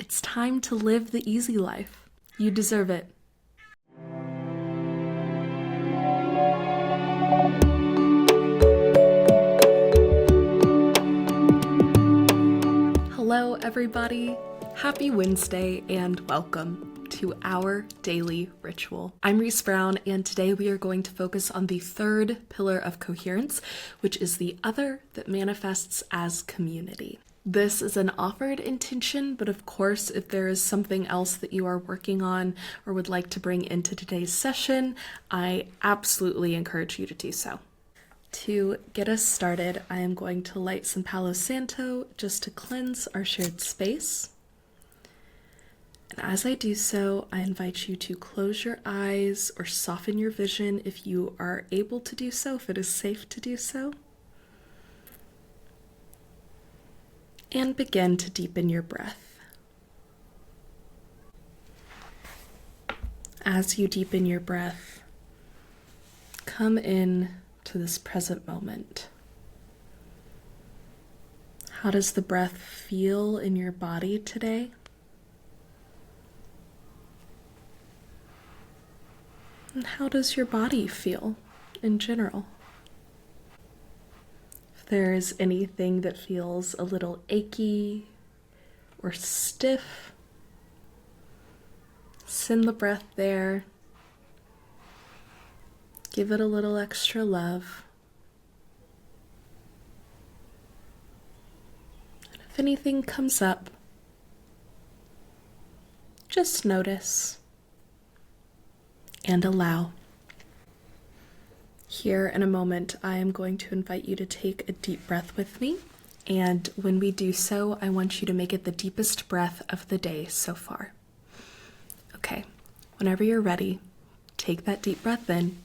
It's time to live the easy life. You deserve it. Hello, everybody. Happy Wednesday and welcome to our daily ritual. I'm Reese Brown, and today we are going to focus on the third pillar of coherence, which is the other that manifests as community. This is an offered intention, but of course, if there is something else that you are working on or would like to bring into today's session, I absolutely encourage you to do so. To get us started, I am going to light some Palo Santo just to cleanse our shared space. And as I do so, I invite you to close your eyes or soften your vision if you are able to do so, if it is safe to do so. And begin to deepen your breath. As you deepen your breath, come in to this present moment. How does the breath feel in your body today? And how does your body feel in general? If there is anything that feels a little achy or stiff, send the breath there. Give it a little extra love. And if anything comes up, just notice and allow. Here in a moment, I am going to invite you to take a deep breath with me. And when we do so, I want you to make it the deepest breath of the day so far. Okay, whenever you're ready, take that deep breath in.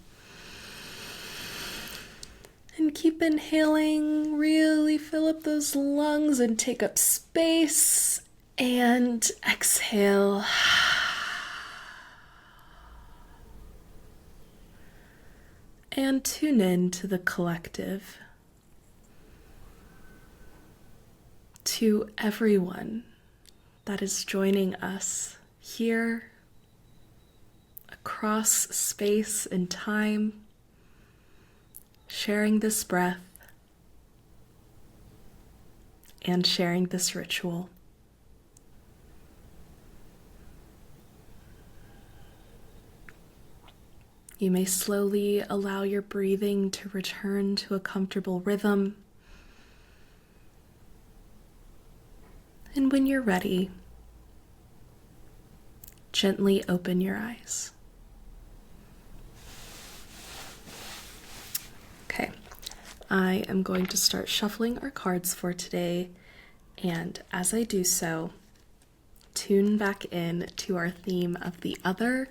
And keep inhaling, really fill up those lungs and take up space. And exhale. And tune in to the collective, to everyone that is joining us here across space and time, sharing this breath and sharing this ritual. You may slowly allow your breathing to return to a comfortable rhythm. And when you're ready, gently open your eyes. Okay, I am going to start shuffling our cards for today, and as I do so, tune back in to our theme of the other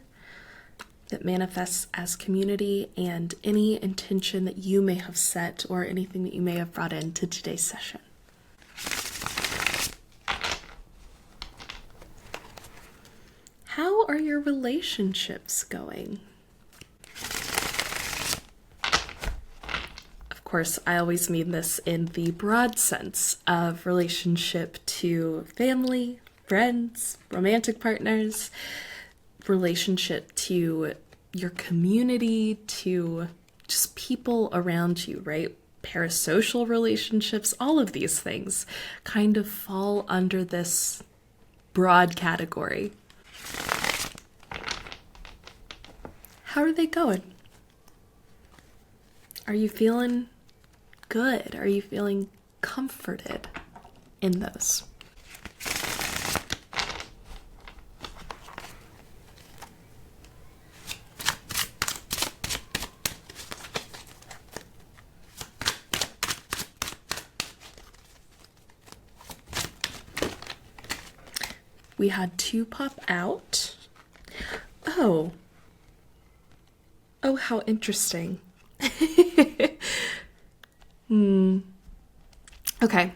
that manifests as community and any intention that you may have set or anything that you may have brought into today's session. How are your relationships going? Of course, I always mean this in the broad sense of relationship to family, friends, romantic partners, relationship to your community, to just people around you, right? Parasocial relationships, all of these things kind of fall under this broad category. How are they going? Are you feeling good? Are you feeling comforted in those? We had 2 pop out. Oh, how interesting. Okay.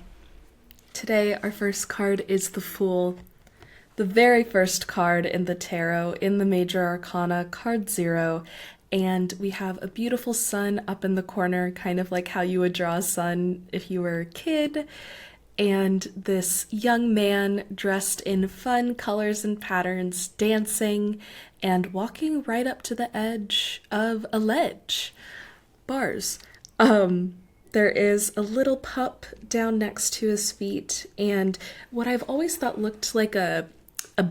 Today, our first card is the Fool. The very first card in the tarot, in the Major Arcana, card 0. And we have a beautiful sun up in the corner, kind of like how you would draw a sun if you were a kid. and this young man dressed in fun colors and patterns dancing and walking right up to the edge of a ledge. Bars. There is a little pup down next to his feet, and what I've always thought looked like a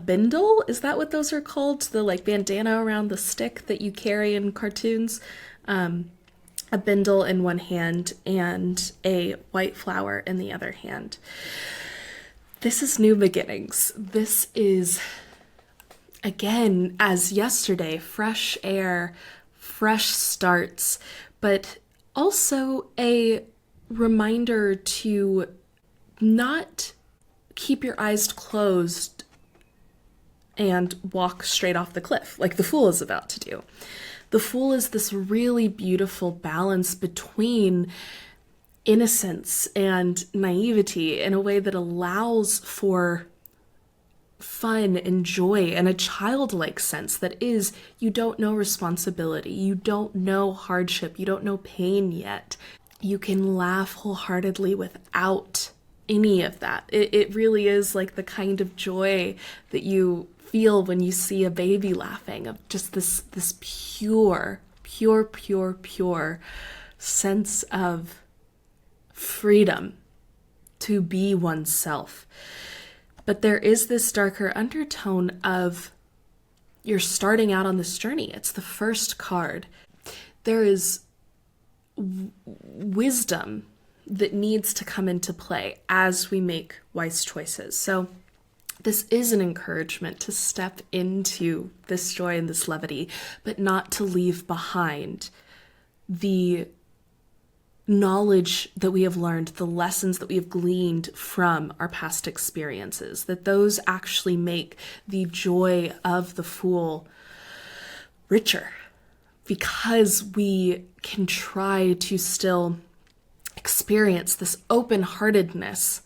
bindle. Is that what those are called? The like bandana around the stick that you carry in cartoons. A bindle in one hand and a white flower in the other hand. This is new beginnings. This is, again, as yesterday, fresh air, fresh starts, but also a reminder to not keep your eyes closed and walk straight off the cliff like the Fool is about to do. The Fool is this really beautiful balance between innocence and naivety in a way that allows for fun and joy and a childlike sense that is, you don't know responsibility, you don't know hardship, you don't know pain yet. You can laugh wholeheartedly without any of that. It really is like the kind of joy that you feel when you see a baby laughing, of just this pure sense of freedom to be oneself. But there is this darker undertone of you're starting out on this journey. It's the first card. There is wisdom that needs to come into play as we make wise choices. So this is an encouragement to step into this joy and this levity, but not to leave behind the knowledge that we have learned, the lessons that we have gleaned from our past experiences, that those actually make the joy of the Fool richer, because we can try to still experience this open-heartedness,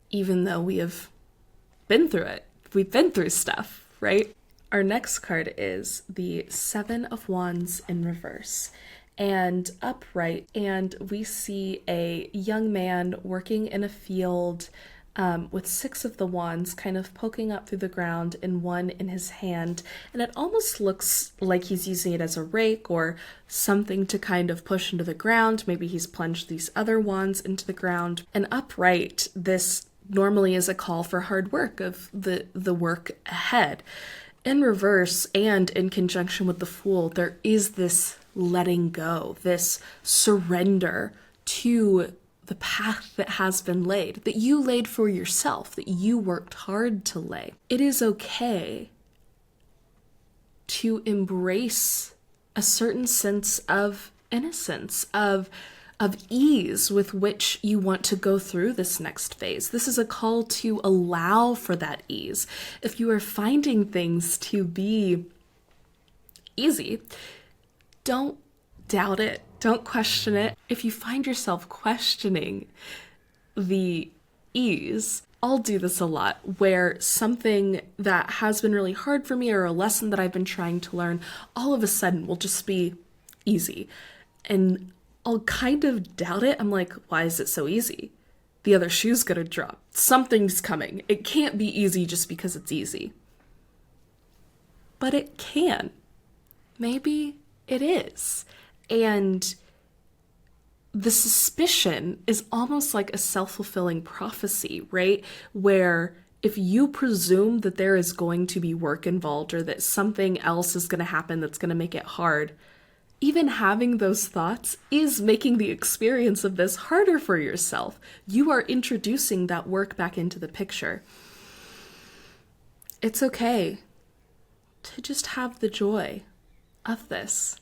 even though we have been through it. We've been through stuff, right? Our next card is the Seven of Wands in reverse and upright, and we see a young man working in a field with six of the wands kind of poking up through the ground and one in his hand, and it almost looks like he's using it as a rake or something to kind of push into the ground. Maybe he's plunged these other wands into the ground. And upright, this normally is a call for hard work, of the work ahead. In reverse and in conjunction with the Fool, there is this letting go, this surrender to the path that has been laid, that you laid for yourself, that you worked hard to lay. It is okay to embrace a certain sense of innocence, of ease with which you want to go through this next phase. This is a call to allow for that ease. If you are finding things to be easy, don't doubt it. Don't question it. If you find yourself questioning the ease, I'll do this a lot, where something that has been really hard for me or a lesson that I've been trying to learn all of a sudden will just be easy. And I'll kind of doubt it. I'm like, why is it so easy? The other shoe's gonna drop. Something's coming. It can't be easy just because it's easy. But it can. Maybe it is. And the suspicion is almost like a self-fulfilling prophecy, right? Where if you presume that there is going to be work involved or that something else is going to happen that's going to make it hard, even having those thoughts is making the experience of this harder for yourself. You are introducing that work back into the picture. It's okay to just have the joy of this.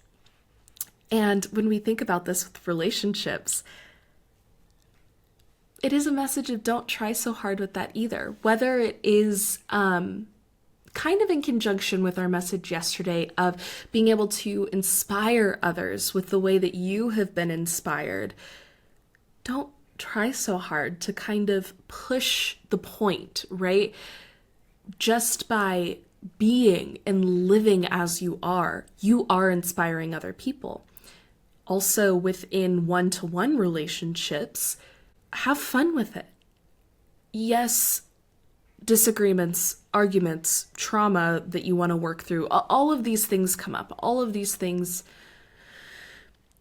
And when we think about this with relationships, it is a message of don't try so hard with that either. Whether it is kind of in conjunction with our message yesterday of being able to inspire others with the way that you have been inspired, don't try so hard to kind of push the point, right? Just by being and living as you are inspiring other people. Also, within one-to-one relationships, have fun with it. Yes, disagreements, arguments, trauma that you want to work through, all of these things come up. All of these things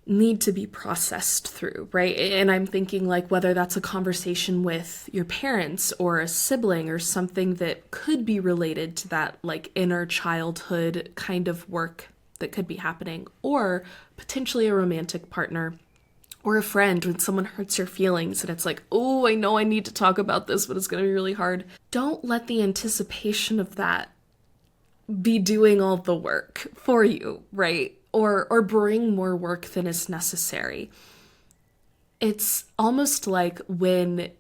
need to be processed through, right? And I'm thinking like whether that's a conversation with your parents or a sibling or something that could be related to that like inner childhood kind of work that could be happening, or potentially a romantic partner or a friend when someone hurts your feelings and it's like, oh, I know I need to talk about this, but it's going to be really hard. Don't let the anticipation of that be doing all the work for you, right? Or bring more work than is necessary. It's almost like when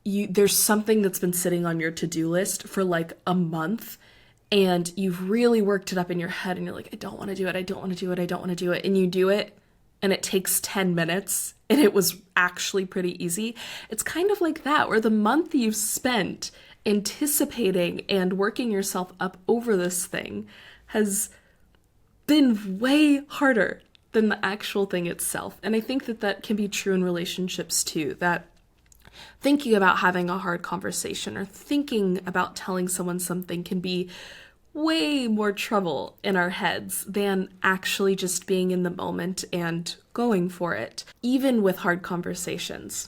there's something that's been sitting on your to-do list for like a month and you've really worked it up in your head and you're like, I don't want to do it, I don't want to do it, I don't want to do it. And you do it and it takes 10 minutes and it was actually pretty easy. It's kind of like that, where the month you've spent anticipating and working yourself up over this thing has been way harder than the actual thing itself. And I think that that can be true in relationships too, that thinking about having a hard conversation or thinking about telling someone something can be way more trouble in our heads than actually just being in the moment and going for it. Even with hard conversations,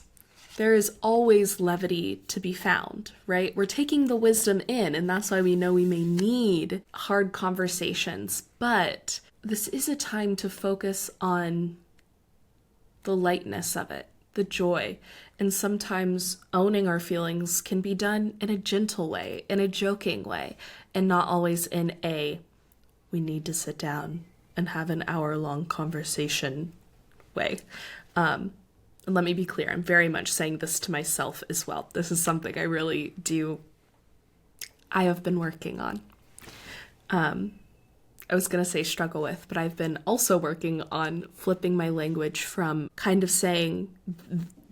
there is always levity to be found, right? We're taking the wisdom in, and that's why we know we may need hard conversations. But this is a time to focus on the lightness of it, the joy. And sometimes owning our feelings can be done in a gentle way, in a joking way, and not always in a, we need to sit down and have an hour-long conversation way. And let me be clear, I'm very much saying this to myself as well. This is something I really I have been working on. I was going to say struggle with, but I've been also working on flipping my language from kind of saying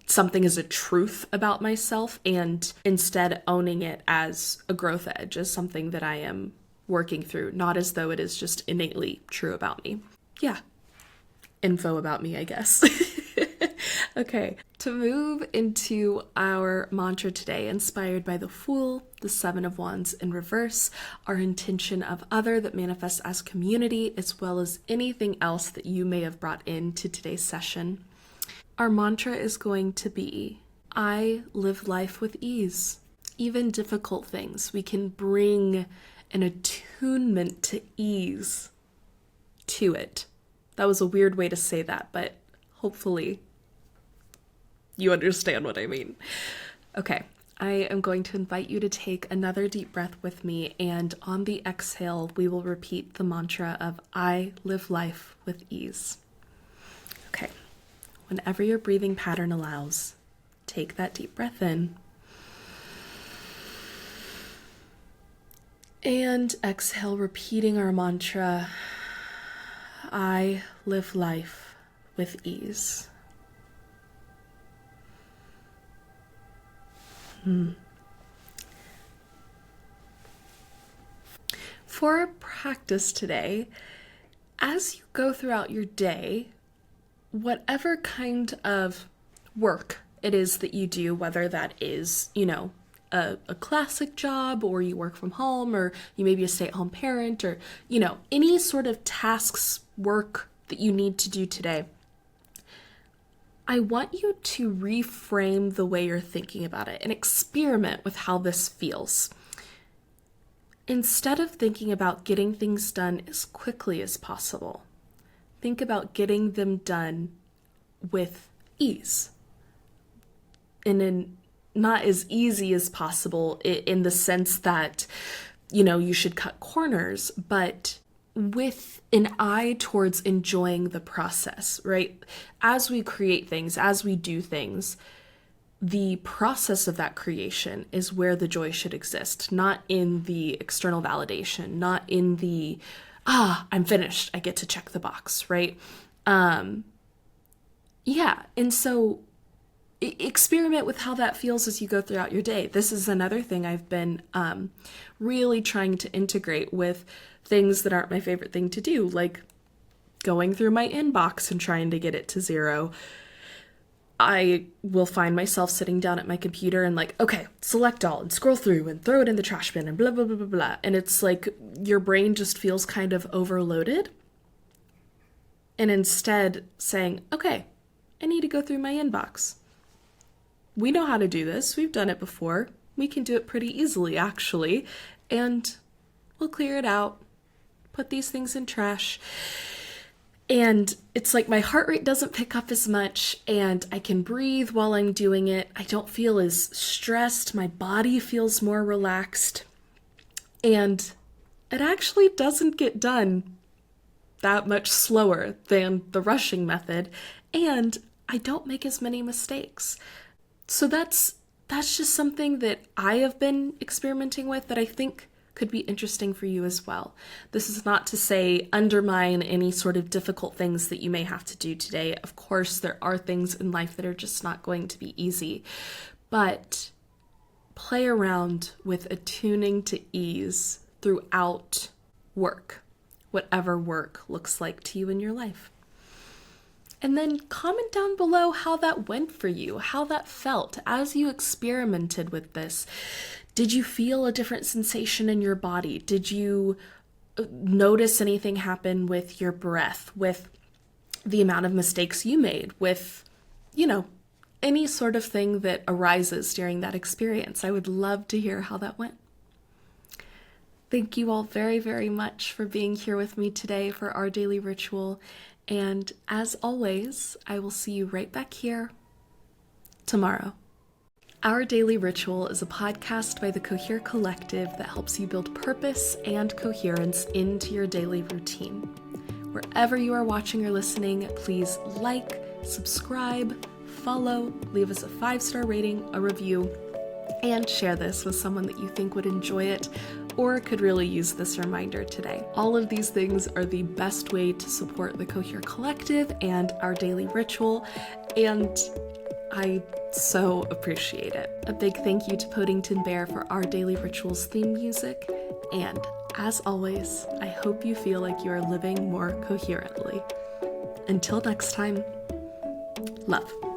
something is a truth about myself and instead owning it as a growth edge, as something that I am working through, not as though it is just innately true about me. Yeah. Info about me, I guess. Okay, to move into our mantra today, inspired by the Fool, the Seven of Wands in reverse, our intention of other that manifests as community, as well as anything else that you may have brought into today's session. Our mantra is going to be, I live life with ease. Even difficult things, we can bring an attunement to ease to it. That was a weird way to say that, but hopefully you understand what I mean. Okay, I am going to invite you to take another deep breath with me, and on the exhale, we will repeat the mantra of I live life with ease. Okay, whenever your breathing pattern allows, take that deep breath in. And exhale, repeating our mantra, I live life with ease. For our practice today, as you go throughout your day, whatever kind of work it is that you do, whether that is, a classic job, or you work from home, or you may be a stay-at-home parent, or, any sort of tasks, work that you need to do today, I want you to reframe the way you're thinking about it and experiment with how this feels. Instead of thinking about getting things done as quickly as possible, think about getting them done with ease. And not as easy as possible in the sense that, you should cut corners, but with an eye towards enjoying the process, right? As we create things, as we do things, the process of that creation is where the joy should exist, not in the external validation, not in the, I'm finished, I get to check the box, right? And so experiment with how that feels as you go throughout your day. This is another thing I've been really trying to integrate with things that aren't my favorite thing to do, like going through my inbox and trying to get it to 0. I will find myself sitting down at my computer and like, okay, select all and scroll through and throw it in the trash bin and blah, blah, blah, blah, blah. And it's like your brain just feels kind of overloaded. And instead saying, okay, I need to go through my inbox. We know how to do this. We've done it before. We can do it pretty easily, actually. And we'll clear it out, put these things in trash. And it's like my heart rate doesn't pick up as much, and I can breathe while I'm doing it. I don't feel as stressed. My body feels more relaxed. And it actually doesn't get done that much slower than the rushing method. And I don't make as many mistakes. So that's just something that I have been experimenting with that I think could be interesting for you as well. This is not to say undermine any sort of difficult things that you may have to do today. Of course, there are things in life that are just not going to be easy, but play around with attuning to ease throughout work, whatever work looks like to you in your life. And then comment down below how that went for you, how that felt as you experimented with this. Did you feel a different sensation in your body? Did you notice anything happen with your breath, with the amount of mistakes you made, with, any sort of thing that arises during that experience? I would love to hear how that went. Thank you all very, very much for being here with me today for our daily ritual. And as always, I will see you right back here tomorrow. Our Daily Ritual is a podcast by the Cohere Collective that helps you build purpose and coherence into your daily routine. Wherever you are watching or listening, please like, subscribe, follow, leave us a 5-star rating, a review, and share this with someone that you think would enjoy it or could really use this reminder today. All of these things are the best way to support the Cohere Collective and our daily ritual, and I so appreciate it. A big thank you to Podington Bear for our daily rituals theme music, and as always, I hope you feel like you are living more coherently. Until next time, love.